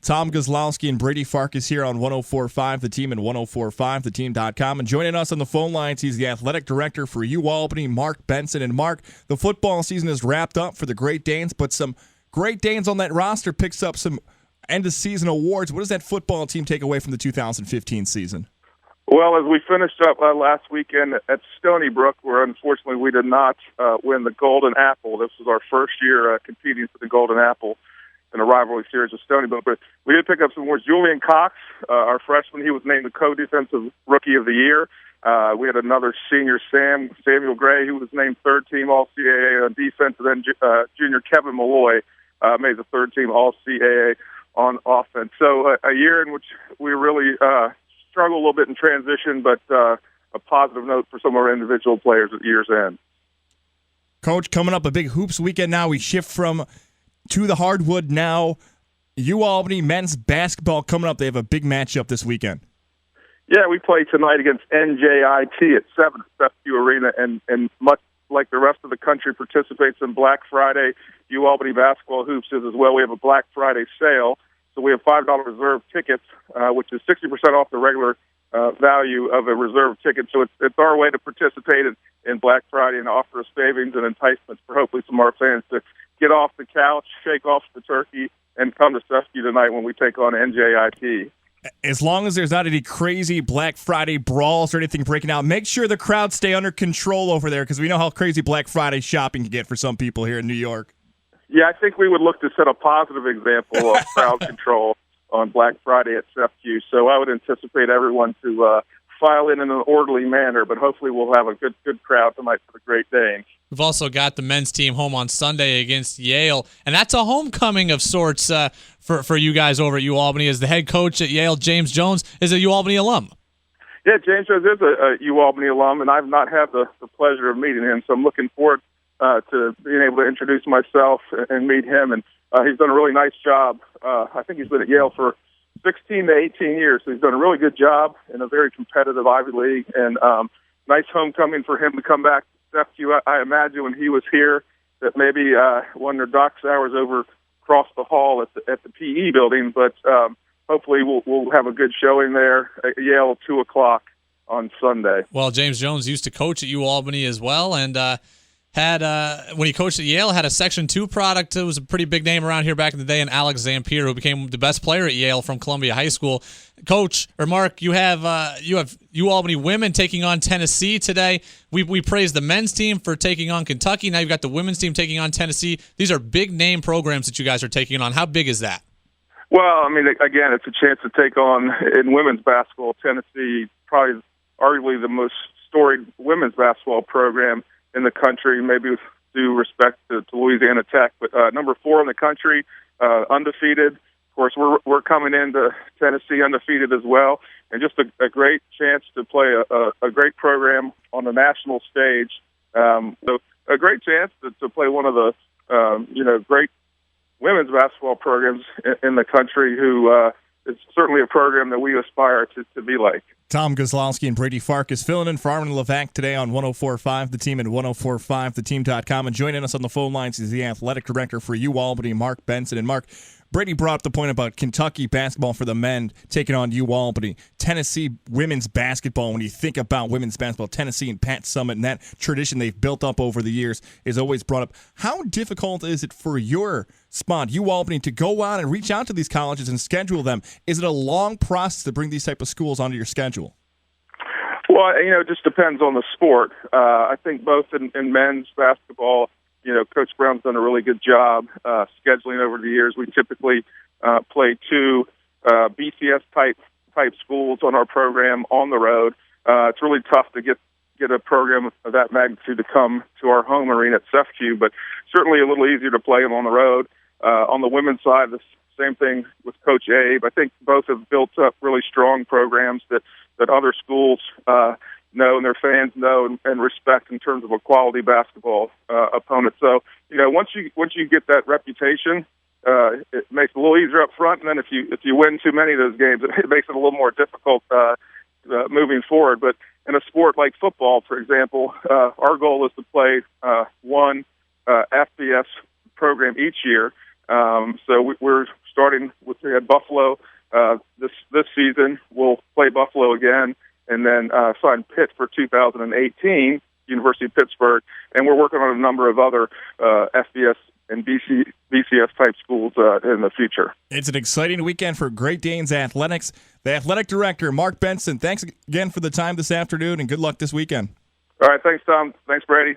Tom Kozlowski and Brady Farkas here on 104.5 The Team and 104.5theteam.com. And joining us on the phone lines, he's the athletic director for UAlbany, Mark Benson. And Mark, the football season is wrapped up for the Great Danes, but some Great Danes on that roster picks up some end-of-season awards. What does that football team take away from the 2015 season? Well, as we finished up last weekend at Stony Brook, where unfortunately we did not win the Golden Apple. This was our first year competing for the Golden Apple in a rivalry series with Stony Brook. But we did pick up some awards. Julian Cox, our freshman, he was named the co-defensive rookie of the year. We had another senior, Samuel Gray, who was named third-team All-CAA on defense, and then junior Kevin Malloy made the third-team All-CAA on offense. So a year in which we really struggle a little bit in transition, but a positive note for some of our individual players at year's end. Coach, coming up a big hoops weekend now. We shift to the hardwood now. UAlbany men's basketball coming up. They have a big matchup this weekend. Yeah, we play tonight against NJIT at 7 at FQ Arena, and much like the rest of the country participates in Black Friday, UAlbany basketball hoops is as well. We have a Black Friday sale. So we have $5 reserve tickets, which is 60% off the regular value of a reserve ticket. So it's our way to participate in Black Friday and offer us savings and enticements for hopefully some of our fans to get off the couch, shake off the turkey, and come to Sefsky tonight when we take on NJIT. As long as there's not any crazy Black Friday brawls or anything breaking out, make sure the crowds stay under control over there, because we know how crazy Black Friday shopping can get for some people here in New York. Yeah, I think we would look to set a positive example of crowd control on Black Friday at SEFQ. So I would anticipate everyone to file in an orderly manner, but hopefully we'll have a good crowd tonight for the Great Danes. We've also got the men's team home on Sunday against Yale, and that's a homecoming of sorts for you guys over at UAlbany, as the head coach at Yale, James Jones, is a UAlbany alum. Yeah, James Jones is a UAlbany alum, and I've not had the pleasure of meeting him, so I'm looking forward to being able to introduce myself and meet him. And he's done a really nice job. I think he's been at Yale for 16 to 18 years, so he's done a really good job in a very competitive Ivy League. And nice homecoming for him to come back to FQ. I imagine when he was here that maybe won their docs hours over across the hall at the PE building. But hopefully we'll have a good showing there at Yale 2 o'clock on Sunday. Well, James Jones used to coach at UAlbany as well, and had when he coached at Yale, had a Section 2 product. It was a pretty big name around here back in the day, and Alex Zampier, who became the best player at Yale from Columbia High School. Coach, or Mark, you have UAlbany women taking on Tennessee today. We praised the men's team for taking on Kentucky. Now you've got the women's team taking on Tennessee. These are big name programs that you guys are taking on. How big is that? Well, I mean, again, it's a chance to take on, in women's basketball, Tennessee, probably arguably the most storied women's basketball program in the country, maybe with due respect to Louisiana Tech, but number 4 in the country, undefeated. Of course, we're coming into Tennessee undefeated as well, and just a great chance to play a great program on the national stage. So a great chance to play one of the great women's basketball programs in the country, who is certainly a program that we aspire to be like. Tom Kozlowski and Brady Farkas filling in for Armen Levack today on 104.5 The Team and 104.5theteam.com. And joining us on the phone lines is the athletic director for UAlbany, Mark Benson. And Mark, Brady brought up the point about Kentucky basketball for the men taking on UAlbany. Tennessee women's basketball, when you think about women's basketball, Tennessee and Pat Summitt and that tradition they've built up over the years is always brought up. How difficult is it for your spot, UAlbany, to go out and reach out to these colleges and schedule them? Is it a long process to bring these type of schools onto your schedule? Well, it just depends on the sport. I think both in men's basketball, Coach Brown's done a really good job scheduling over the years. We typically play 2 BCS-type schools on our program on the road. It's really tough to get a program of that magnitude to come to our home arena at SEFQ, but certainly a little easier to play them on the road. On the women's side, the same thing with Coach Abe. I think both have built up really strong programs that other schools know and their fans know and respect in terms of a quality basketball opponent. So, once you get that reputation, it makes it a little easier up front, and then if you win too many of those games, it makes it a little more difficult moving forward. But in a sport like football, for example, our goal is to play one FBS program each year. So we're starting with we had Buffalo this season. We'll play Buffalo again, and then sign Pitt for 2018, University of Pittsburgh, and we're working on a number of other FBS and BCS type schools in the future. It's an exciting weekend for Great Danes athletics. The athletic director, Mark Benson, thanks again for the time this afternoon, and good luck this weekend. All right, thanks, Tom. Thanks, Brady.